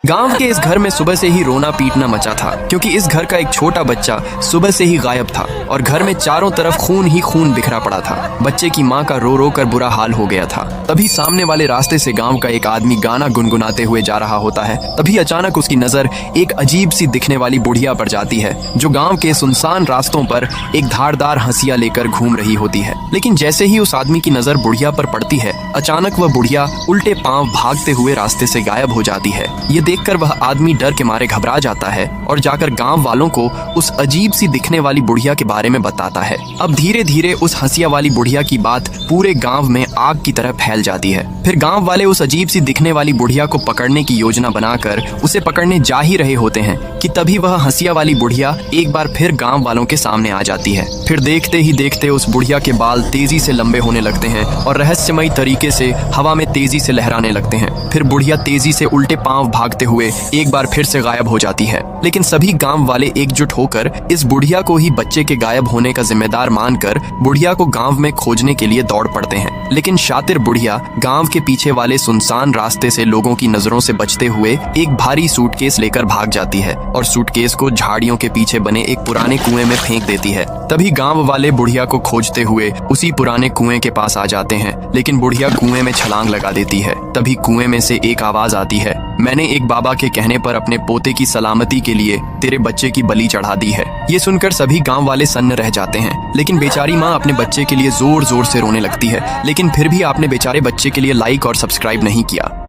गांव के इस घर में सुबह से ही रोना पीटना मचा था, क्योंकि इस घर का एक छोटा बच्चा सुबह से ही गायब था और घर में चारों तरफ खून ही खून बिखरा पड़ा था। बच्चे की माँ का रो रो कर बुरा हाल हो गया था। तभी सामने वाले रास्ते से गांव का एक आदमी गाना गुनगुनाते हुए जा रहा होता है। तभी अचानक उसकी नजर एक अजीब सी दिखने वाली बुढ़िया पर जाती है, जो गाँव के सुनसान रास्तों पर एक धारदार हंसिया लेकर घूम रही होती है। लेकिन जैसे ही उस आदमी की नजर बुढ़िया पर पड़ती है, अचानक वह बुढ़िया उल्टे पांव भागते हुए रास्ते से गायब हो जाती है। ये देखकर वह आदमी डर के मारे घबरा जाता है और जाकर गांव वालों को उस अजीब सी दिखने वाली बुढ़िया के बारे में बताता है। अब धीरे धीरे उस हंसिया वाली बुढ़िया की बात पूरे गांव में आग की तरह फैल जाती है। फिर गांव वाले उस अजीब सी दिखने वाली बुढ़िया को पकड़ने की योजना बनाकर उसे पकड़ने जा ही रहे होते हैं कि तभी वह हंसिया वाली बुढ़िया एक बार फिर गांव वालों के सामने आ जाती है। फिर देखते ही देखते उस बुढ़िया के बाल तेजी से लंबे होने लगते हैं और रहस्यमयी तरीके से हवा में तेजी से लहराने लगते हैं। फिर बुढ़िया तेजी से उल्टे पांव भागते हुए एक बार फिर से गायब हो जाती है। लेकिन सभी गांव वाले एकजुट होकर इस बुढ़िया को ही बच्चे के गायब होने का जिम्मेदार मानकर बुढ़िया को गांव में खोजने के लिए दौड़ पड़ते हैं। लेकिन शातिर बुढ़िया गांव के पीछे वाले सुनसान रास्ते से लोगों की नजरों से बचते हुए एक भारी सूटकेस लेकर भाग जाती है और सूटकेस को झाड़ियों के पीछे बने एक पुराने कुएं में फेंक देती है। तभी गांव वाले बुढ़िया को खोजते हुए उसी पुराने कुएं के पास आ जाते हैं, लेकिन बुढ़िया कुएं में छलांग लगा देती है। तभी कुएं में से एक आवाज आती है, मैंने एक बाबा के कहने पर अपने पोते की सलामती के लिए तेरे बच्चे की बलि चढ़ा दी है। ये सुनकर सभी गांव वाले सन्न रह जाते हैं। लेकिन बेचारी माँ अपने बच्चे के लिए जोर जोर से रोने लगती है, लेकिन फिर भी आपने बेचारे बच्चे के लिए लाइक और सब्सक्राइब नहीं किया।